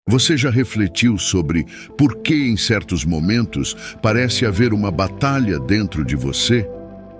Você já refletiu sobre por que, em certos momentos, parece haver uma batalha dentro de você?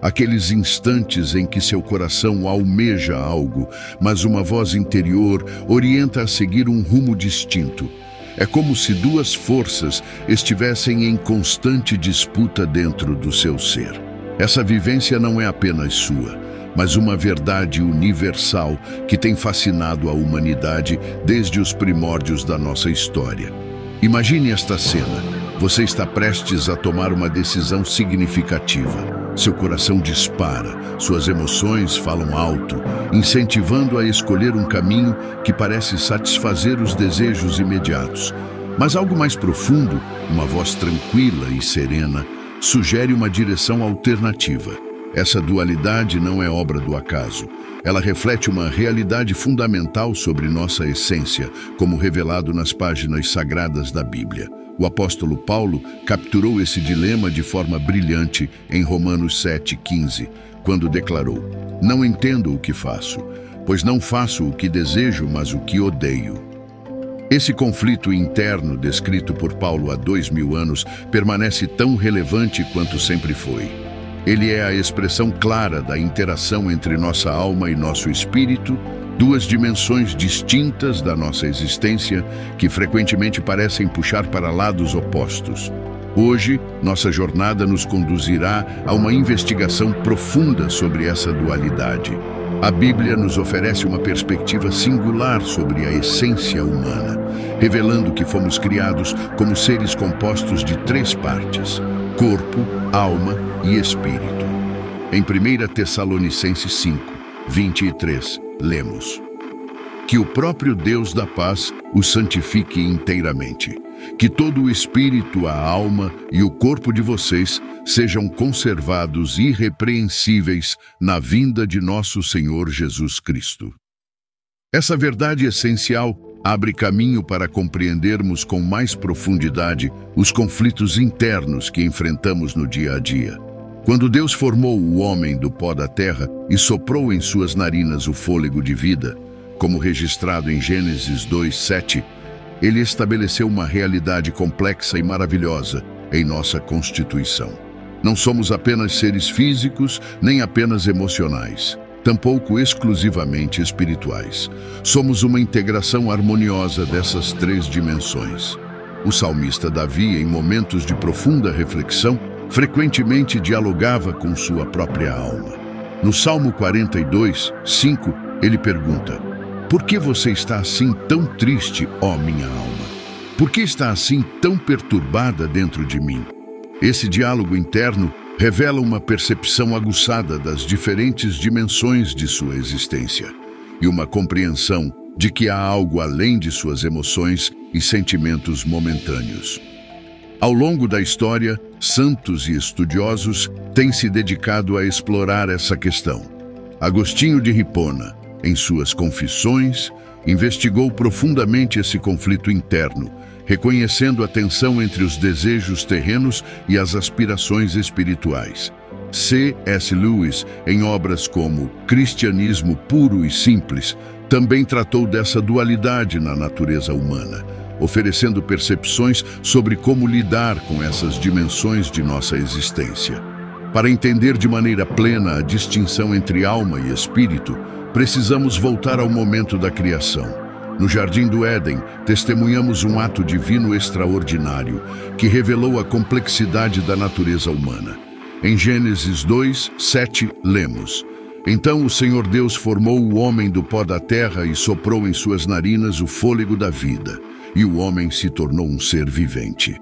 Aqueles instantes em que seu coração almeja algo, mas uma voz interior orienta a seguir um rumo distinto. É como se duas forças estivessem em constante disputa dentro do seu ser. Essa vivência não é apenas sua, mas uma verdade universal que tem fascinado a humanidade desde os primórdios da nossa história. Imagine esta cena. Você está prestes a tomar uma decisão significativa. Seu coração dispara, suas emoções falam alto, incentivando a escolher um caminho que parece satisfazer os desejos imediatos. Mas algo mais profundo, uma voz tranquila e serena, sugere uma direção alternativa. Essa dualidade não é obra do acaso. Ela reflete uma realidade fundamental sobre nossa essência, como revelado nas páginas sagradas da Bíblia. O apóstolo Paulo capturou esse dilema de forma brilhante em Romanos 7,15, quando declarou: "Não entendo o que faço, pois não faço o que desejo, mas o que odeio." Esse conflito interno, descrito por Paulo há 2000 anos, permanece tão relevante quanto sempre foi. Ele é a expressão clara da interação entre nossa alma e nosso espírito, duas dimensões distintas da nossa existência que frequentemente parecem puxar para lados opostos. Hoje, nossa jornada nos conduzirá a uma investigação profunda sobre essa dualidade. A Bíblia nos oferece uma perspectiva singular sobre a essência humana, revelando que fomos criados como seres compostos de três partes: corpo, alma e espírito. Em 1 Tessalonicenses 5, 23, lemos: "Que o próprio Deus da paz os santifique inteiramente, que todo o espírito, a alma e o corpo de vocês sejam conservados irrepreensíveis na vinda de nosso Senhor Jesus Cristo." Essa verdade essencial abre caminho para compreendermos com mais profundidade os conflitos internos que enfrentamos no dia a dia. Quando Deus formou o homem do pó da terra e soprou em suas narinas o fôlego de vida, como registrado em Gênesis 2:7, Ele estabeleceu uma realidade complexa e maravilhosa em nossa constituição. Não somos apenas seres físicos, nem apenas emocionais, tampouco exclusivamente espirituais. Somos uma integração harmoniosa dessas três dimensões. O salmista Davi, em momentos de profunda reflexão, frequentemente dialogava com sua própria alma. No Salmo 42:5, ele pergunta: "Por que você está assim tão triste, ó minha alma? Por que está assim tão perturbada dentro de mim?" Esse diálogo interno revela uma percepção aguçada das diferentes dimensões de sua existência e uma compreensão de que há algo além de suas emoções e sentimentos momentâneos. Ao longo da história, santos e estudiosos têm se dedicado a explorar essa questão. Agostinho de Hipona, em suas Confissões, investigou profundamente esse conflito interno, reconhecendo a tensão entre os desejos terrenos e as aspirações espirituais. C.S. Lewis, em obras como Cristianismo Puro e Simples, também tratou dessa dualidade na natureza humana, oferecendo percepções sobre como lidar com essas dimensões de nossa existência. Para entender de maneira plena a distinção entre alma e espírito, precisamos voltar ao momento da criação. No Jardim do Éden, testemunhamos um ato divino extraordinário que revelou a complexidade da natureza humana. Em Gênesis 2:7, lemos: "Então o Senhor Deus formou o homem do pó da terra e soprou em suas narinas o fôlego da vida, e o homem se tornou um ser vivente."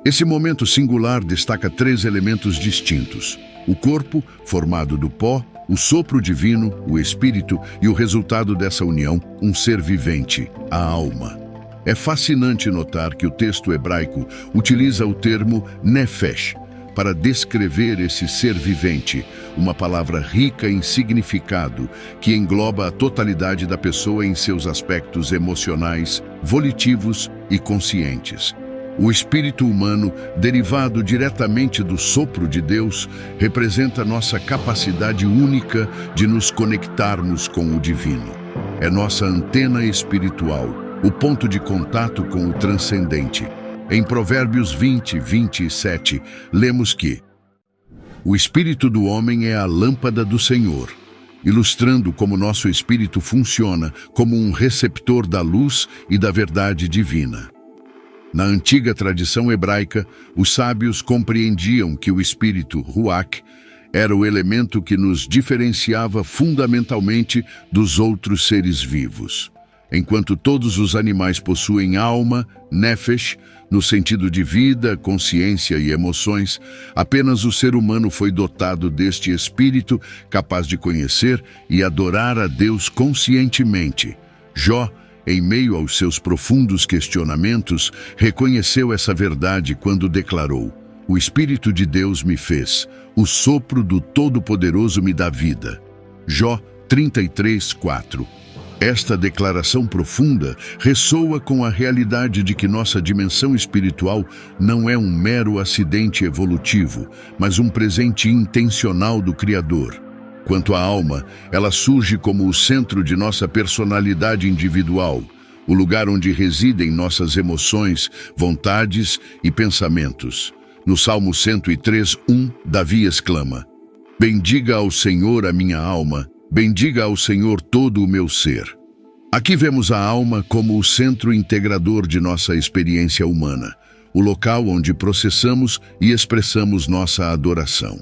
Esse momento singular destaca três elementos distintos: o corpo, formado do pó, o sopro divino, o espírito, e o resultado dessa união, um ser vivente, a alma. É fascinante notar que o texto hebraico utiliza o termo nefesh para descrever esse ser vivente, uma palavra rica em significado que engloba a totalidade da pessoa em seus aspectos emocionais, volitivos e conscientes. O espírito humano, derivado diretamente do sopro de Deus, representa nossa capacidade única de nos conectarmos com o divino. É nossa antena espiritual, o ponto de contato com o transcendente. Em Provérbios 20, 27, lemos que o espírito do homem é a lâmpada do Senhor, ilustrando como nosso espírito funciona como um receptor da luz e da verdade divina. Na antiga tradição hebraica, os sábios compreendiam que o espírito, Ruach, era o elemento que nos diferenciava fundamentalmente dos outros seres vivos. Enquanto todos os animais possuem alma, nefesh, no sentido de vida, consciência e emoções, apenas o ser humano foi dotado deste espírito capaz de conhecer e adorar a Deus conscientemente. Jó, em meio aos seus profundos questionamentos, reconheceu essa verdade quando declarou: "O Espírito de Deus me fez, o sopro do Todo-Poderoso me dá vida." Jó 33, 4. Esta declaração profunda ressoa com a realidade de que nossa dimensão espiritual não é um mero acidente evolutivo, mas um presente intencional do Criador. Quanto à alma, ela surge como o centro de nossa personalidade individual, o lugar onde residem nossas emoções, vontades e pensamentos. No Salmo 103, 1, Davi exclama: "Bendiga ao Senhor a minha alma, bendiga ao Senhor todo o meu ser." Aqui vemos a alma como o centro integrador de nossa experiência humana, o local onde processamos e expressamos nossa adoração.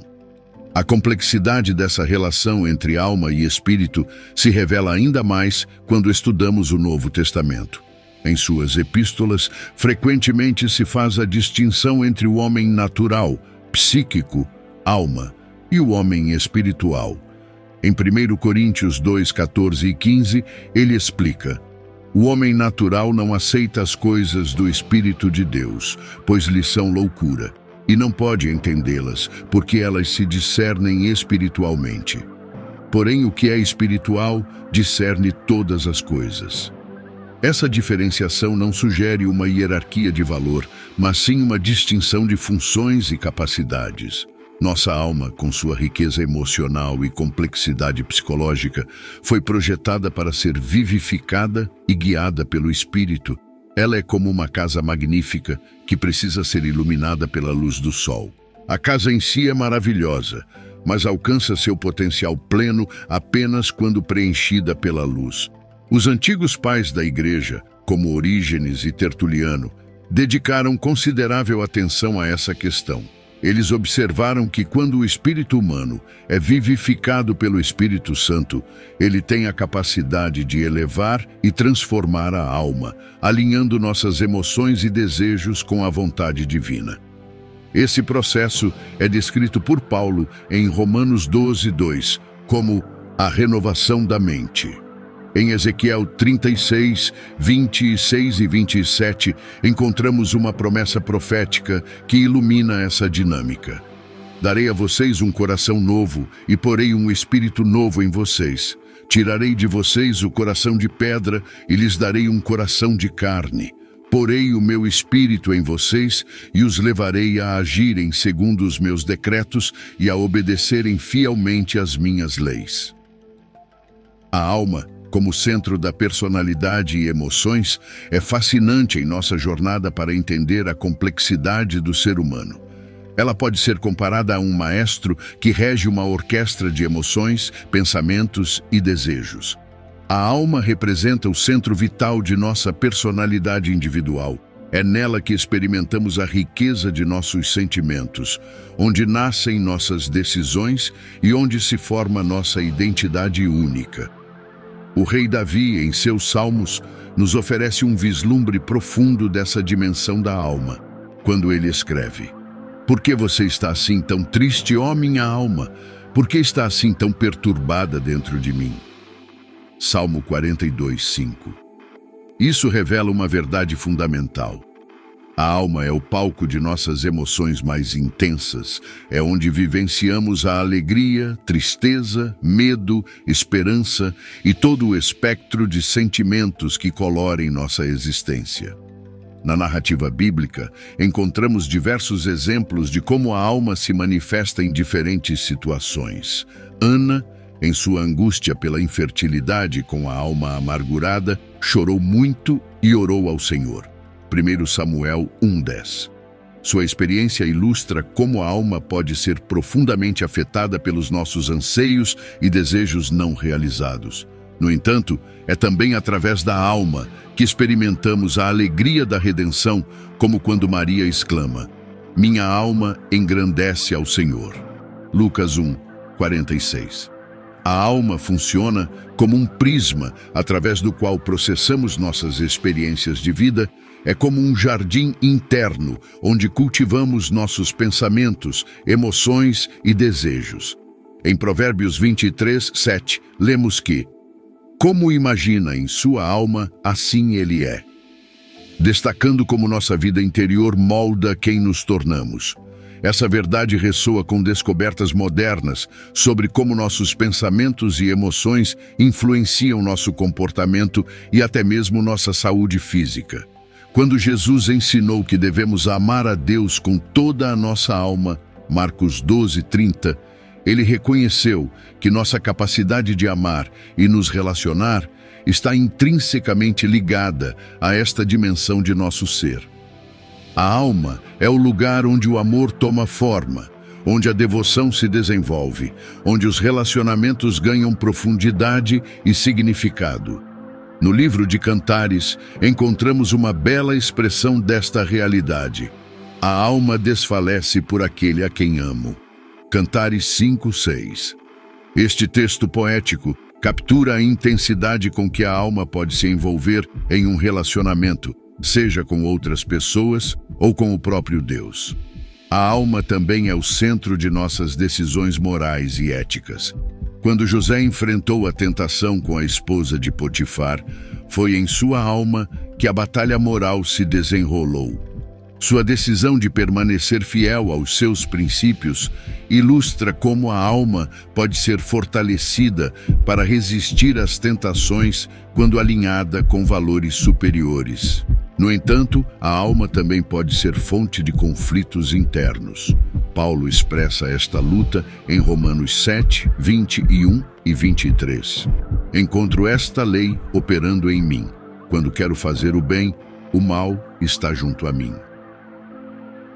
A complexidade dessa relação entre alma e espírito se revela ainda mais quando estudamos o Novo Testamento. Em suas epístolas, frequentemente se faz a distinção entre o homem natural, psíquico, alma, e o homem espiritual. Em 1 Coríntios 2, 14 e 15, ele explica: "O homem natural não aceita as coisas do Espírito de Deus, pois lhes são loucura, e não pode entendê-las, porque elas se discernem espiritualmente. Porém, o que é espiritual discerne todas as coisas." Essa diferenciação não sugere uma hierarquia de valor, mas sim uma distinção de funções e capacidades. Nossa alma, com sua riqueza emocional e complexidade psicológica, foi projetada para ser vivificada e guiada pelo Espírito. Ela é como uma casa magnífica que precisa ser iluminada pela luz do sol. A casa em si é maravilhosa, mas alcança seu potencial pleno apenas quando preenchida pela luz. Os antigos pais da Igreja, como Orígenes e Tertuliano, dedicaram considerável atenção a essa questão. Eles observaram que quando o espírito humano é vivificado pelo Espírito Santo, ele tem a capacidade de elevar e transformar a alma, alinhando nossas emoções e desejos com a vontade divina. Esse processo é descrito por Paulo em Romanos 12, 2, como a renovação da mente. Em Ezequiel 36, 26 e 27, encontramos uma promessa profética que ilumina essa dinâmica. "Darei a vocês um coração novo e porei um espírito novo em vocês. Tirarei de vocês o coração de pedra e lhes darei um coração de carne. Porei o meu espírito em vocês e os levarei a agirem segundo os meus decretos e a obedecerem fielmente às minhas leis." A alma, como centro da personalidade e emoções, é fascinante em nossa jornada para entender a complexidade do ser humano. Ela pode ser comparada a um maestro que rege uma orquestra de emoções, pensamentos e desejos. A alma representa o centro vital de nossa personalidade individual. É nela que experimentamos a riqueza de nossos sentimentos, onde nascem nossas decisões e onde se forma nossa identidade única. O rei Davi, em seus salmos, nos oferece um vislumbre profundo dessa dimensão da alma, quando ele escreve: "Por que você está assim tão triste, ó minha alma? Por que está assim tão perturbada dentro de mim?" Salmo 42, 5. Isso revela uma verdade fundamental. A alma é o palco de nossas emoções mais intensas, é onde vivenciamos a alegria, tristeza, medo, esperança e todo o espectro de sentimentos que colorem nossa existência. Na narrativa bíblica, encontramos diversos exemplos de como a alma se manifesta em diferentes situações. Ana, em sua angústia pela infertilidade com a alma amargurada, chorou muito e orou ao Senhor. 1 Samuel 1:10. Sua experiência ilustra como a alma pode ser profundamente afetada pelos nossos anseios e desejos não realizados. No entanto, é também através da alma que experimentamos a alegria da redenção, como quando Maria exclama: "Minha alma engrandece ao Senhor." Lucas 1:46. A alma funciona como um prisma através do qual processamos nossas experiências de vida. É como um jardim interno, onde cultivamos nossos pensamentos, emoções e desejos. Em Provérbios 23:7, lemos que: "Como imagina em sua alma, assim ele é", destacando como nossa vida interior molda quem nos tornamos. Essa verdade ressoa com descobertas modernas sobre como nossos pensamentos e emoções influenciam nosso comportamento e até mesmo nossa saúde física. Quando Jesus ensinou que devemos amar a Deus com toda a nossa alma, Marcos 12:30, ele reconheceu que nossa capacidade de amar e nos relacionar está intrinsecamente ligada a esta dimensão de nosso ser. A alma é o lugar onde o amor toma forma, onde a devoção se desenvolve, onde os relacionamentos ganham profundidade e significado. No livro de Cantares, encontramos uma bela expressão desta realidade: "A alma desfalece por aquele a quem amo." Cantares 5:6. Este texto poético captura a intensidade com que a alma pode se envolver em um relacionamento, seja com outras pessoas ou com o próprio Deus. A alma também é o centro de nossas decisões morais e éticas. Quando José enfrentou a tentação com a esposa de Potifar, foi em sua alma que a batalha moral se desenrolou. Sua decisão de permanecer fiel aos seus princípios ilustra como a alma pode ser fortalecida para resistir às tentações quando alinhada com valores superiores. No entanto, a alma também pode ser fonte de conflitos internos. Paulo expressa esta luta em Romanos 7:21 e 23. "Encontro esta lei operando em mim. Quando quero fazer o bem, o mal está junto a mim."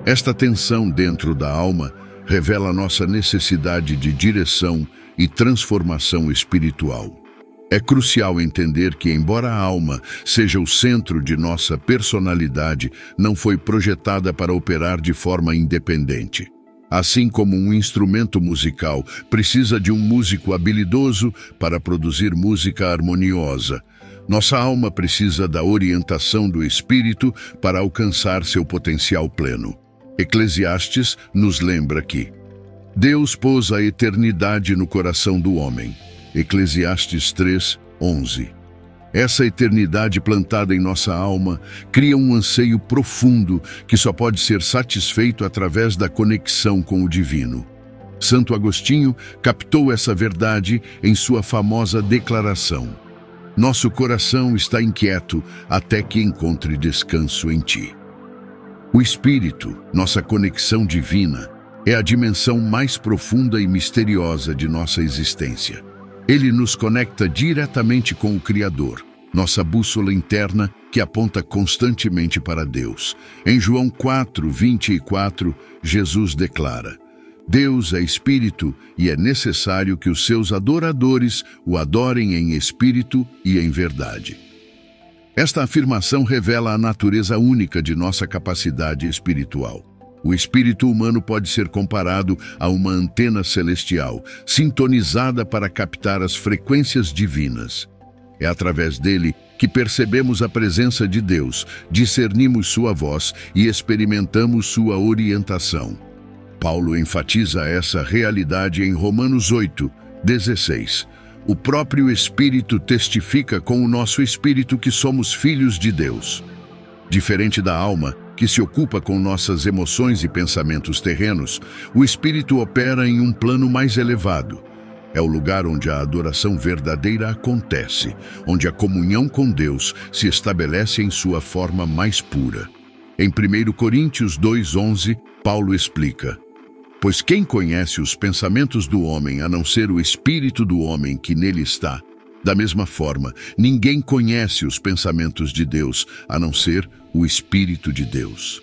Esta tensão dentro da alma revela nossa necessidade de direção e transformação espiritual. É crucial entender que, embora a alma seja o centro de nossa personalidade, não foi projetada para operar de forma independente. Assim como um instrumento musical precisa de um músico habilidoso para produzir música harmoniosa, nossa alma precisa da orientação do Espírito para alcançar seu potencial pleno. Eclesiastes nos lembra que Deus pôs a eternidade no coração do homem. Eclesiastes 3:11. Essa eternidade plantada em nossa alma cria um anseio profundo que só pode ser satisfeito através da conexão com o divino. Santo Agostinho captou essa verdade em sua famosa declaração: "Nosso coração está inquieto até que encontre descanso em ti." O Espírito, nossa conexão divina, é a dimensão mais profunda e misteriosa de nossa existência. Ele nos conecta diretamente com o Criador, nossa bússola interna que aponta constantemente para Deus. Em João 4:24, Jesus declara: "Deus é Espírito e é necessário que os seus adoradores o adorem em espírito e em verdade." Esta afirmação revela a natureza única de nossa capacidade espiritual. O espírito humano pode ser comparado a uma antena celestial, sintonizada para captar as frequências divinas. É através dele que percebemos a presença de Deus, discernimos sua voz e experimentamos sua orientação. Paulo enfatiza essa realidade em Romanos 8:16. O próprio Espírito testifica com o nosso espírito que somos filhos de Deus. Diferente da alma, que se ocupa com nossas emoções e pensamentos terrenos, o Espírito opera em um plano mais elevado. É o lugar onde a adoração verdadeira acontece, onde a comunhão com Deus se estabelece em sua forma mais pura. Em 1 Coríntios 2:11, Paulo explica: "Pois quem conhece os pensamentos do homem a não ser o espírito do homem que nele está? Da mesma forma, ninguém conhece os pensamentos de Deus, a não ser o Espírito de Deus.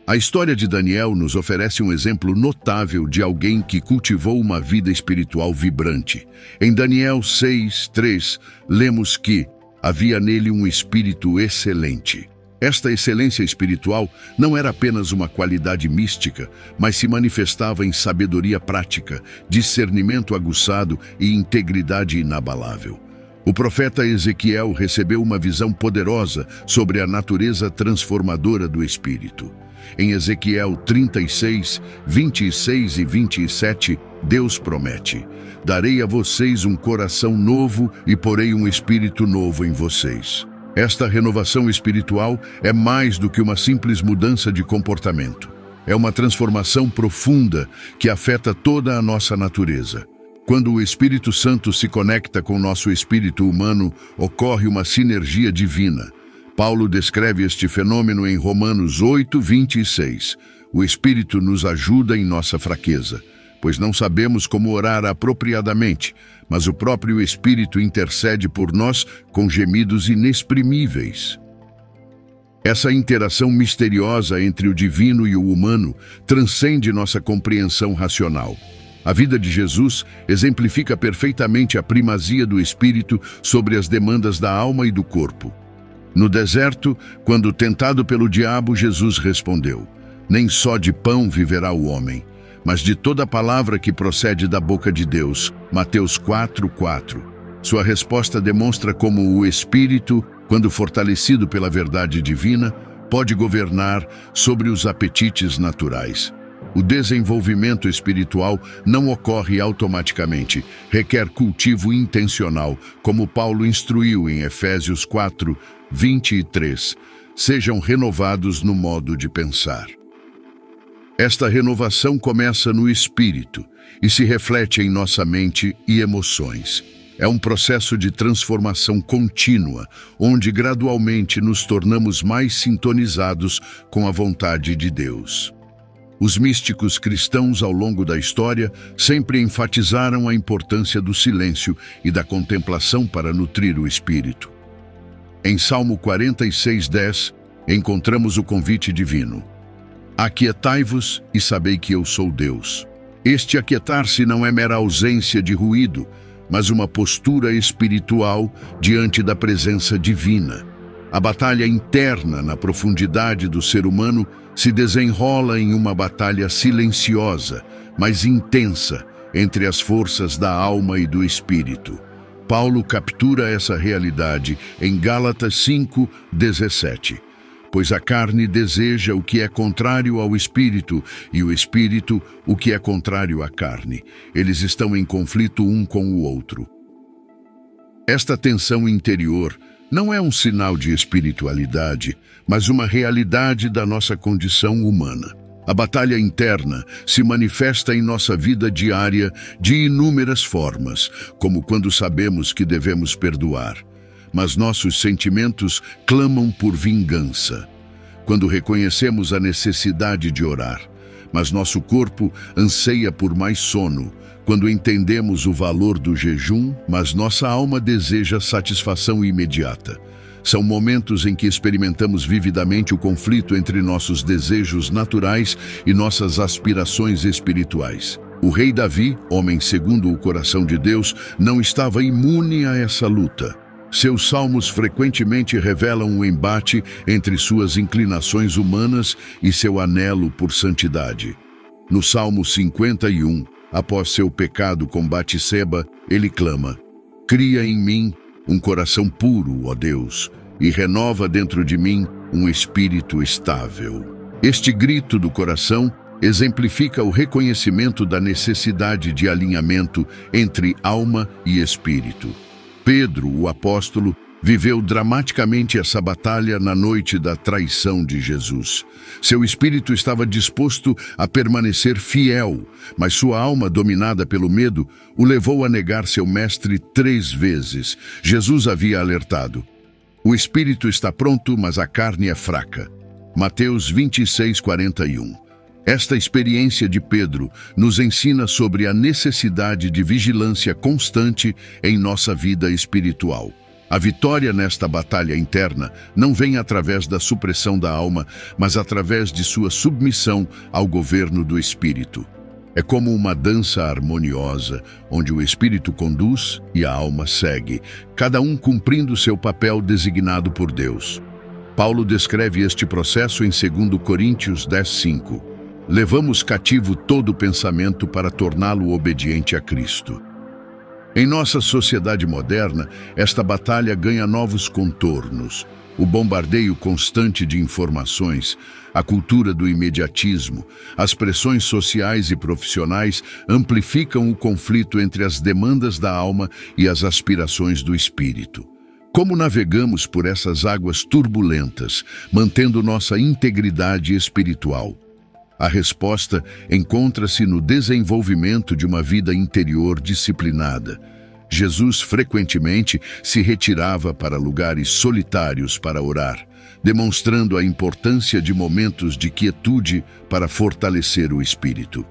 A história de Daniel nos oferece um exemplo notável de alguém que cultivou uma vida espiritual vibrante. Em Daniel 6:3, lemos que havia nele um espírito excelente. Esta excelência espiritual não era apenas uma qualidade mística, mas se manifestava em sabedoria prática, discernimento aguçado e integridade inabalável. O profeta Ezequiel recebeu uma visão poderosa sobre a natureza transformadora do espírito. Em Ezequiel 36, 26 e 27, Deus promete: darei a vocês um coração novo e porei um espírito novo em vocês. Esta renovação espiritual é mais do que uma simples mudança de comportamento. É uma transformação profunda que afeta toda a nossa natureza. Quando o Espírito Santo se conecta com nosso espírito humano, ocorre uma sinergia divina. Paulo descreve este fenômeno em Romanos 8:26. O Espírito nos ajuda em nossa fraqueza, pois não sabemos como orar apropriadamente, mas o próprio Espírito intercede por nós com gemidos inexprimíveis. Essa interação misteriosa entre o divino e o humano transcende nossa compreensão racional. A vida de Jesus exemplifica perfeitamente a primazia do Espírito sobre as demandas da alma e do corpo. No deserto, quando tentado pelo diabo, Jesus respondeu: nem só de pão viverá o homem, mas de toda palavra que procede da boca de Deus. Mateus 4:4. Sua resposta demonstra como o Espírito, quando fortalecido pela verdade divina, pode governar sobre os apetites naturais. O desenvolvimento espiritual não ocorre automaticamente, requer cultivo intencional, como Paulo instruiu em Efésios 4:23. Sejam renovados no modo de pensar. Esta renovação começa no espírito e se reflete em nossa mente e emoções. É um processo de transformação contínua, onde gradualmente nos tornamos mais sintonizados com a vontade de Deus. Os místicos cristãos ao longo da história sempre enfatizaram a importância do silêncio e da contemplação para nutrir o espírito. Em Salmo 46:10, encontramos o convite divino: aquietai-vos e sabei que eu sou Deus. Este aquietar-se não é mera ausência de ruído, mas uma postura espiritual diante da presença divina. A batalha interna na profundidade do ser humano se desenrola em uma batalha silenciosa, mas intensa, entre as forças da alma e do espírito. Paulo captura essa realidade em Gálatas 5:17. Pois a carne deseja o que é contrário ao espírito, e o espírito o que é contrário à carne. Eles estão em conflito um com o outro. Esta tensão interior não é um sinal de espiritualidade, mas uma realidade da nossa condição humana. A batalha interna se manifesta em nossa vida diária de inúmeras formas, como quando sabemos que devemos perdoar, mas nossos sentimentos clamam por vingança. Quando reconhecemos a necessidade de orar, mas nosso corpo anseia por mais sono. Quando entendemos o valor do jejum, mas nossa alma deseja satisfação imediata. São momentos em que experimentamos vividamente o conflito entre nossos desejos naturais e nossas aspirações espirituais. O rei Davi, homem segundo o coração de Deus, não estava imune a essa luta. Seus salmos frequentemente revelam um embate entre suas inclinações humanas e seu anelo por santidade. No Salmo 51, após seu pecado com Batseba, ele clama: cria em mim um coração puro, ó Deus, e renova dentro de mim um espírito estável. Este grito do coração exemplifica o reconhecimento da necessidade de alinhamento entre alma e espírito. Pedro, o apóstolo, viveu dramaticamente essa batalha na noite da traição de Jesus. Seu espírito estava disposto a permanecer fiel, mas sua alma, dominada pelo medo, o levou a negar seu mestre 3 vezes. Jesus havia alertado: o espírito está pronto, mas a carne é fraca. Mateus 26:41. Esta experiência de Pedro nos ensina sobre a necessidade de vigilância constante em nossa vida espiritual. A vitória nesta batalha interna não vem através da supressão da alma, mas através de sua submissão ao governo do Espírito. É como uma dança harmoniosa, onde o Espírito conduz e a alma segue, cada um cumprindo seu papel designado por Deus. Paulo descreve este processo em 2 Coríntios 10:5. Levamos cativo todo pensamento para torná-lo obediente a Cristo. Em nossa sociedade moderna, esta batalha ganha novos contornos. O bombardeio constante de informações, a cultura do imediatismo, as pressões sociais e profissionais amplificam o conflito entre as demandas da alma e as aspirações do espírito. Como navegamos por essas águas turbulentas, mantendo nossa integridade espiritual? A resposta encontra-se no desenvolvimento de uma vida interior disciplinada. Jesus frequentemente se retirava para lugares solitários para orar, demonstrando a importância de momentos de quietude para fortalecer o espírito.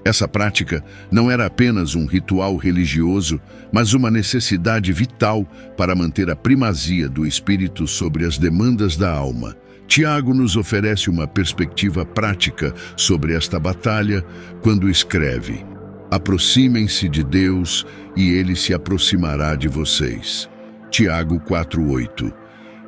Essa prática não era apenas um ritual religioso, mas uma necessidade vital para manter a primazia do espírito sobre as demandas da alma. Tiago nos oferece uma perspectiva prática sobre esta batalha quando escreve: aproximem-se de Deus e Ele se aproximará de vocês. Tiago 4:8.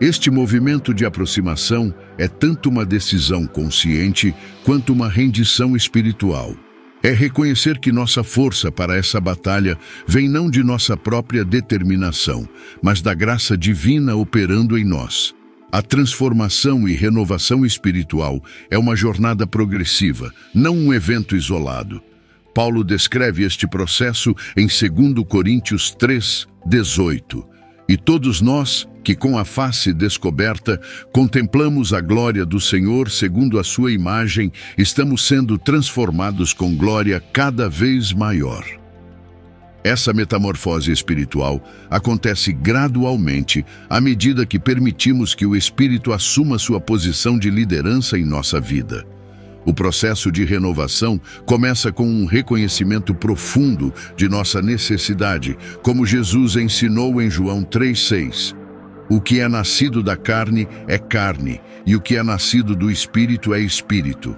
Este movimento de aproximação é tanto uma decisão consciente quanto uma rendição espiritual. É reconhecer que nossa força para essa batalha vem não de nossa própria determinação, mas da graça divina operando em nós. A transformação e renovação espiritual é uma jornada progressiva, não um evento isolado. Paulo descreve este processo em 2 Coríntios 3:18. E todos nós, que com a face descoberta, contemplamos a glória do Senhor segundo a sua imagem, estamos sendo transformados com glória cada vez maior. Essa metamorfose espiritual acontece gradualmente à medida que permitimos que o Espírito assuma sua posição de liderança em nossa vida. O processo de renovação começa com um reconhecimento profundo de nossa necessidade, como Jesus ensinou em João 3:6. O que é nascido da carne é carne, e o que é nascido do Espírito é espírito.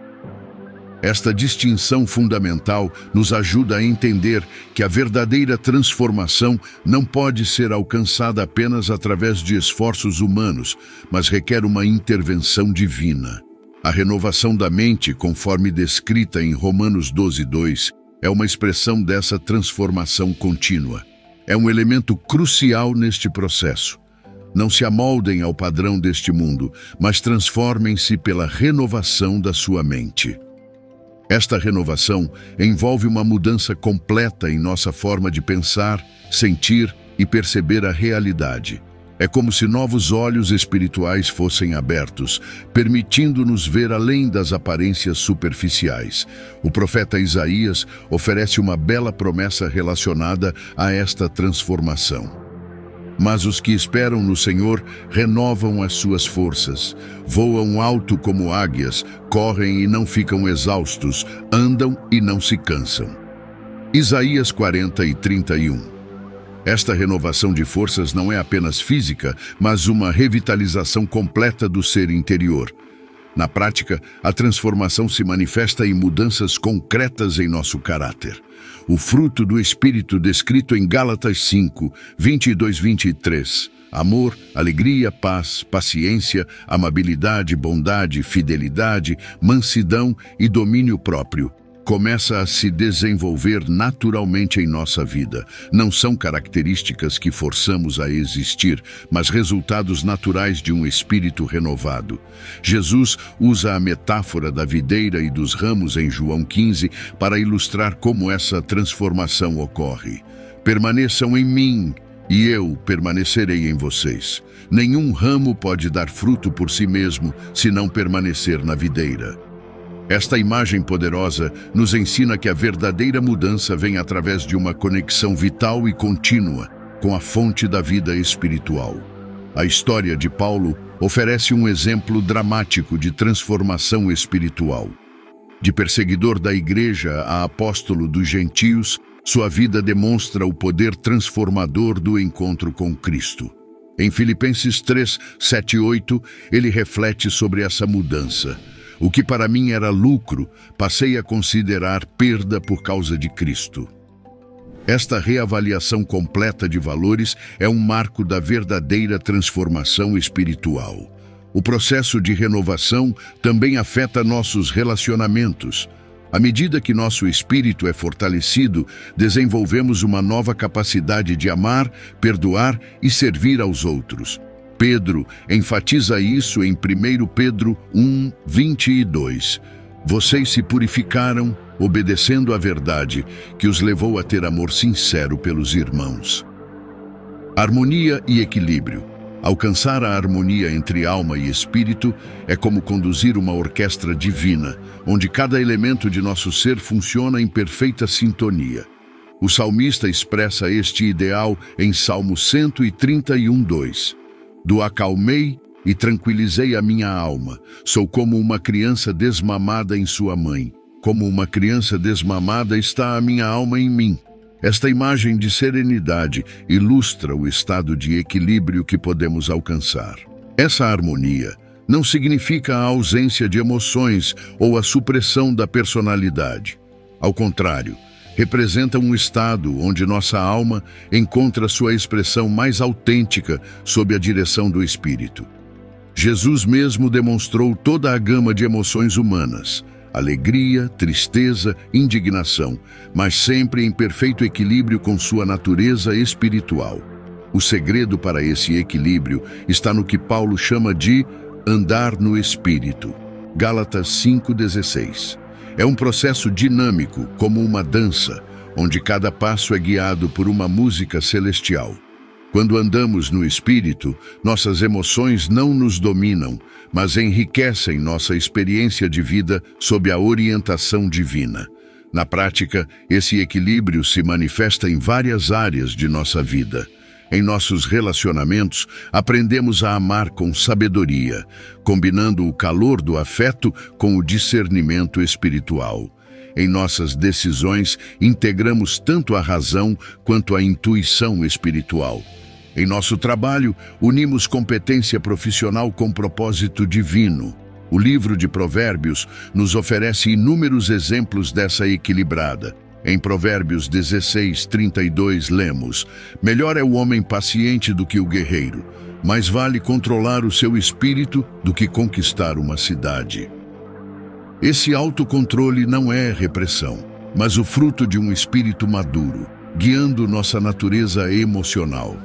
Esta distinção fundamental nos ajuda a entender que a verdadeira transformação não pode ser alcançada apenas através de esforços humanos, mas requer uma intervenção divina. A renovação da mente, conforme descrita em Romanos 12:2, é uma expressão dessa transformação contínua. É um elemento crucial neste processo. Não se amoldem ao padrão deste mundo, mas transformem-se pela renovação da sua mente. Esta renovação envolve uma mudança completa em nossa forma de pensar, sentir e perceber a realidade. É como se novos olhos espirituais fossem abertos, permitindo-nos ver além das aparências superficiais. O profeta Isaías oferece uma bela promessa relacionada a esta transformação. Mas os que esperam no Senhor renovam as suas forças, voam alto como águias, correm e não ficam exaustos, andam e não se cansam. Isaías 40:31. Esta renovação de forças não é apenas física, mas uma revitalização completa do ser interior. Na prática, a transformação se manifesta em mudanças concretas em nosso caráter. O fruto do Espírito descrito em Gálatas 5:22-23. Amor, alegria, paz, paciência, amabilidade, bondade, fidelidade, mansidão e domínio próprio. Começa a se desenvolver naturalmente em nossa vida. Não são características que forçamos a existir, mas resultados naturais de um espírito renovado. Jesus usa a metáfora da videira e dos ramos em João 15 para ilustrar como essa transformação ocorre. Permaneçam em mim e eu permanecerei em vocês. Nenhum ramo pode dar fruto por si mesmo se não permanecer na videira. Esta imagem poderosa nos ensina que a verdadeira mudança vem através de uma conexão vital e contínua com a fonte da vida espiritual. A história de Paulo oferece um exemplo dramático de transformação espiritual. De perseguidor da igreja a apóstolo dos gentios, sua vida demonstra o poder transformador do encontro com Cristo. Em Filipenses 3, 7 e 8, ele reflete sobre essa mudança. O que para mim era lucro, passei a considerar perda por causa de Cristo. Esta reavaliação completa de valores é um marco da verdadeira transformação espiritual. O processo de renovação também afeta nossos relacionamentos. À medida que nosso espírito é fortalecido, desenvolvemos uma nova capacidade de amar, perdoar e servir aos outros. Pedro enfatiza isso em 1 Pedro 1, 22. Vocês se purificaram, obedecendo à verdade, que os levou a ter amor sincero pelos irmãos. Harmonia e equilíbrio. Alcançar a harmonia entre alma e espírito é como conduzir uma orquestra divina, onde cada elemento de nosso ser funciona em perfeita sintonia. O salmista expressa este ideal em Salmo 131, 2. Do acalmei e tranquilizei a minha alma. Sou como uma criança desmamada em sua mãe. Como uma criança desmamada está a minha alma em mim. Esta imagem de serenidade ilustra o estado de equilíbrio que podemos alcançar. Essa harmonia não significa a ausência de emoções ou a supressão da personalidade. Ao contrário, representa um estado onde nossa alma encontra sua expressão mais autêntica sob a direção do Espírito. Jesus mesmo demonstrou toda a gama de emoções humanas: alegria, tristeza, indignação, mas sempre em perfeito equilíbrio com sua natureza espiritual. O segredo para esse equilíbrio está no que Paulo chama de andar no Espírito. Gálatas 5,16. É um processo dinâmico, como uma dança, onde cada passo é guiado por uma música celestial. Quando andamos no Espírito, nossas emoções não nos dominam, mas enriquecem nossa experiência de vida sob a orientação divina. Na prática, esse equilíbrio se manifesta em várias áreas de nossa vida. Em nossos relacionamentos, aprendemos a amar com sabedoria, combinando o calor do afeto com o discernimento espiritual. Em nossas decisões, integramos tanto a razão quanto a intuição espiritual. Em nosso trabalho, unimos competência profissional com propósito divino. O livro de Provérbios nos oferece inúmeros exemplos dessa equilibrada. Em Provérbios 16, 32, lemos: melhor é o homem paciente do que o guerreiro, mais vale controlar o seu espírito do que conquistar uma cidade. Esse autocontrole não é repressão, mas o fruto de um espírito maduro, guiando nossa natureza emocional.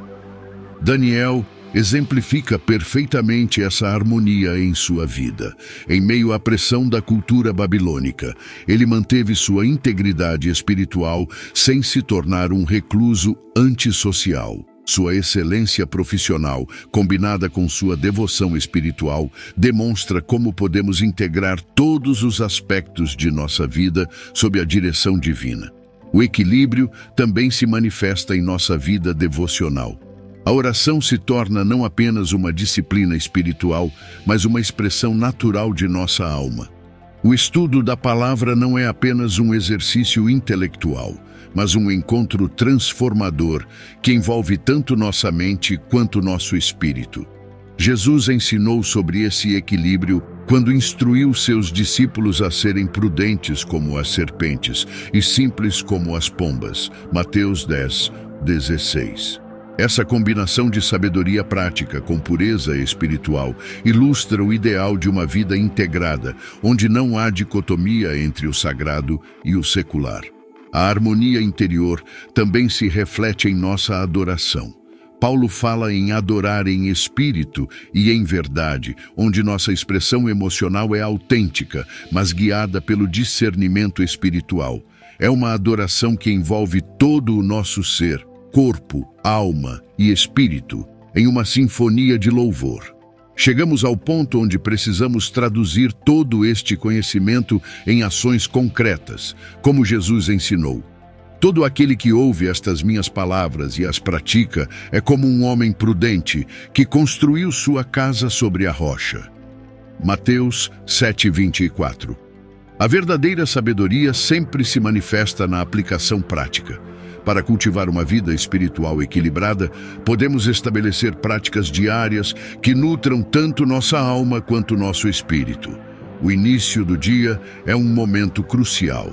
Daniel exemplifica perfeitamente essa harmonia em sua vida. Em meio à pressão da cultura babilônica, ele manteve sua integridade espiritual sem se tornar um recluso antissocial. Sua excelência profissional, combinada com sua devoção espiritual, demonstra como podemos integrar todos os aspectos de nossa vida sob a direção divina. O equilíbrio também se manifesta em nossa vida devocional. A oração se torna não apenas uma disciplina espiritual, mas uma expressão natural de nossa alma. O estudo da palavra não é apenas um exercício intelectual, mas um encontro transformador que envolve tanto nossa mente quanto nosso espírito. Jesus ensinou sobre esse equilíbrio quando instruiu seus discípulos a serem prudentes como as serpentes e simples como as pombas. Mateus 10, 16. Essa combinação de sabedoria prática com pureza espiritual ilustra o ideal de uma vida integrada, onde não há dicotomia entre o sagrado e o secular. A harmonia interior também se reflete em nossa adoração. Paulo fala em adorar em espírito e em verdade, onde nossa expressão emocional é autêntica, mas guiada pelo discernimento espiritual. É uma adoração que envolve todo o nosso ser, corpo, alma e espírito, em uma sinfonia de louvor. Chegamos ao ponto onde precisamos traduzir todo este conhecimento em ações concretas, como Jesus ensinou. Todo aquele que ouve estas minhas palavras e as pratica é como um homem prudente que construiu sua casa sobre a rocha. Mateus 7:24. A verdadeira sabedoria sempre se manifesta na aplicação prática. Para cultivar uma vida espiritual equilibrada, podemos estabelecer práticas diárias que nutram tanto nossa alma quanto nosso espírito. O início do dia é um momento crucial.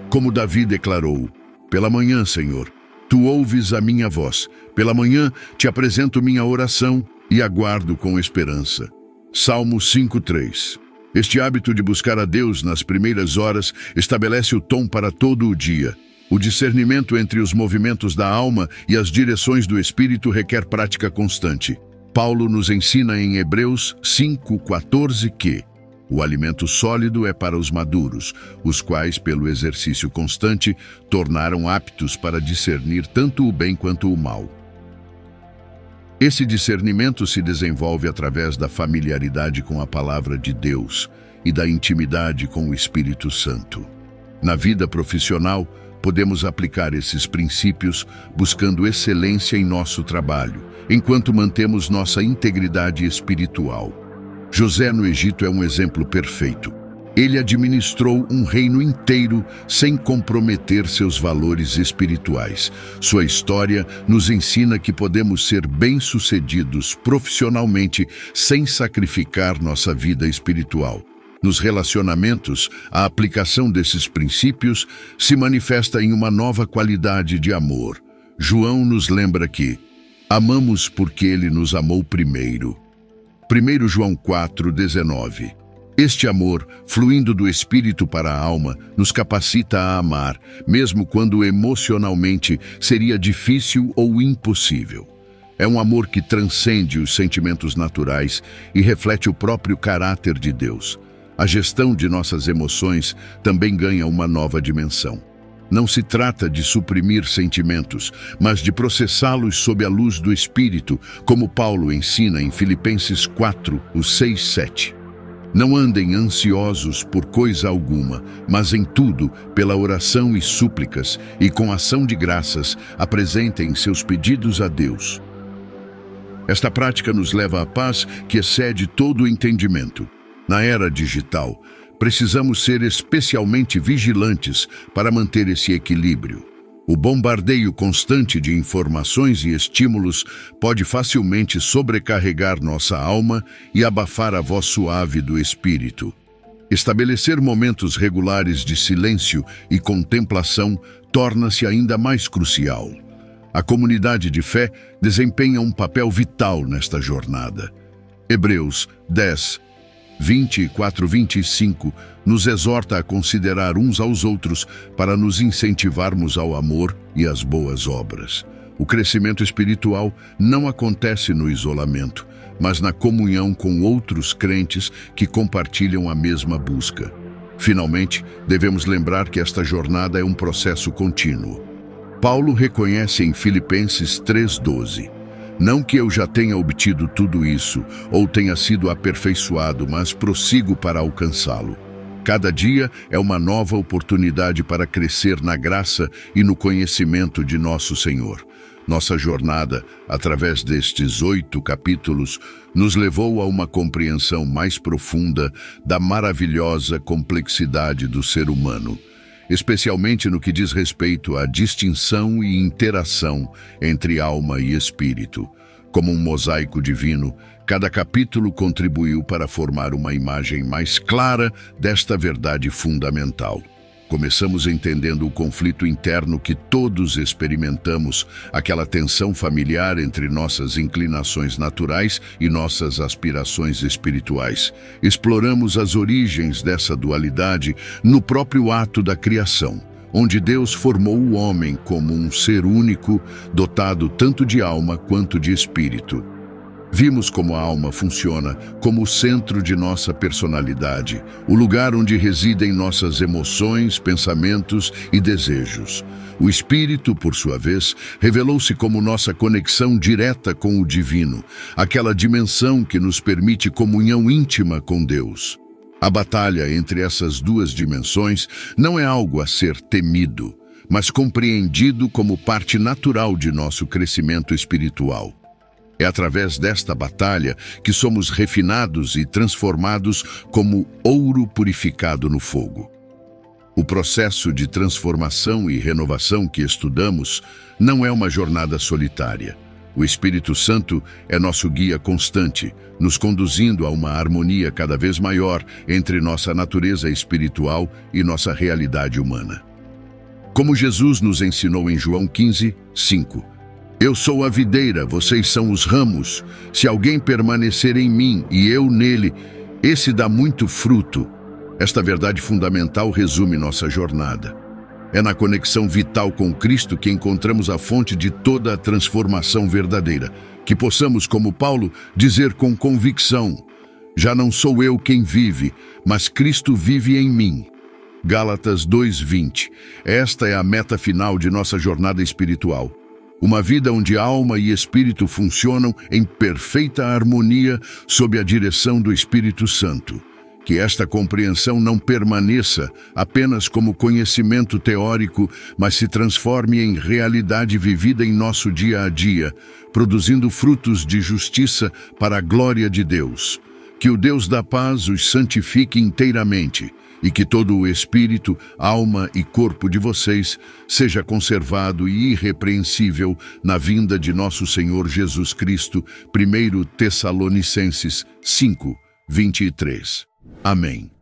Como Davi declarou: "Pela manhã, Senhor, tu ouves a minha voz. Pela manhã te apresento minha oração e aguardo com esperança." Salmo 5:3. Este hábito de buscar a Deus nas primeiras horas estabelece o tom para todo o dia. O discernimento entre os movimentos da alma e as direções do espírito requer prática constante. Paulo nos ensina em Hebreus 5:14 que o alimento sólido é para os maduros, os quais, pelo exercício constante, tornaram aptos para discernir tanto o bem quanto o mal. Esse discernimento se desenvolve através da familiaridade com a palavra de Deus e da intimidade com o Espírito Santo. Na vida profissional, podemos aplicar esses princípios buscando excelência em nosso trabalho, enquanto mantemos nossa integridade espiritual. José no Egito é um exemplo perfeito. Ele administrou um reino inteiro sem comprometer seus valores espirituais. Sua história nos ensina que podemos ser bem-sucedidos profissionalmente sem sacrificar nossa vida espiritual. Nos relacionamentos, a aplicação desses princípios se manifesta em uma nova qualidade de amor. João nos lembra que amamos porque ele nos amou primeiro. 1 João 4:19. Este amor, fluindo do espírito para a alma, nos capacita a amar, mesmo quando emocionalmente seria difícil ou impossível. É um amor que transcende os sentimentos naturais e reflete o próprio caráter de Deus. A gestão de nossas emoções também ganha uma nova dimensão. Não se trata de suprimir sentimentos, mas de processá-los sob a luz do Espírito, como Paulo ensina em Filipenses 4:6-7. Não andem ansiosos por coisa alguma, mas em tudo, pela oração e súplicas, e com ação de graças, apresentem seus pedidos a Deus. Esta prática nos leva à paz que excede todo o entendimento. Na era digital, precisamos ser especialmente vigilantes para manter esse equilíbrio. O bombardeio constante de informações e estímulos pode facilmente sobrecarregar nossa alma e abafar a voz suave do espírito. Estabelecer momentos regulares de silêncio e contemplação torna-se ainda mais crucial. A comunidade de fé desempenha um papel vital nesta jornada. Hebreus 10:24-25 nos exorta a considerar uns aos outros para nos incentivarmos ao amor e às boas obras. O crescimento espiritual não acontece no isolamento, mas na comunhão com outros crentes que compartilham a mesma busca. Finalmente, devemos lembrar que esta jornada é um processo contínuo. Paulo reconhece em Filipenses 3:12: "Não que eu já tenha obtido tudo isso, ou tenha sido aperfeiçoado, mas prossigo para alcançá-lo." Cada dia é uma nova oportunidade para crescer na graça e no conhecimento de nosso Senhor. Nossa jornada, através destes 8 capítulos, nos levou a uma compreensão mais profunda da maravilhosa complexidade do ser humano, especialmente no que diz respeito à distinção e interação entre alma e espírito. Como um mosaico divino, cada capítulo contribuiu para formar uma imagem mais clara desta verdade fundamental. Começamos entendendo o conflito interno que todos experimentamos, aquela tensão familiar entre nossas inclinações naturais e nossas aspirações espirituais. Exploramos as origens dessa dualidade no próprio ato da criação, onde Deus formou o homem como um ser único, dotado tanto de alma quanto de espírito. Vimos como a alma funciona como o centro de nossa personalidade, o lugar onde residem nossas emoções, pensamentos e desejos. O espírito, por sua vez, revelou-se como nossa conexão direta com o divino, aquela dimensão que nos permite comunhão íntima com Deus. A batalha entre essas duas dimensões não é algo a ser temido, mas compreendido como parte natural de nosso crescimento espiritual. É através desta batalha que somos refinados e transformados como ouro purificado no fogo. O processo de transformação e renovação que estudamos não é uma jornada solitária. O Espírito Santo é nosso guia constante, nos conduzindo a uma harmonia cada vez maior entre nossa natureza espiritual e nossa realidade humana. Como Jesus nos ensinou em João 15, 5. Eu sou a videira, vocês são os ramos. Se alguém permanecer em mim e eu nele, esse dá muito fruto. Esta verdade fundamental resume nossa jornada. É na conexão vital com Cristo que encontramos a fonte de toda a transformação verdadeira. Que possamos, como Paulo, dizer com convicção: já não sou eu quem vive, mas Cristo vive em mim. Gálatas 2:20. Esta é a meta final de nossa jornada espiritual. Uma vida onde alma e espírito funcionam em perfeita harmonia sob a direção do Espírito Santo. Que esta compreensão não permaneça apenas como conhecimento teórico, mas se transforme em realidade vivida em nosso dia a dia, produzindo frutos de justiça para a glória de Deus. Que o Deus da paz os santifique inteiramente e que todo o espírito, alma e corpo de vocês seja conservado e irrepreensível na vinda de nosso Senhor Jesus Cristo. 1 Tessalonicenses 5:23. Amém.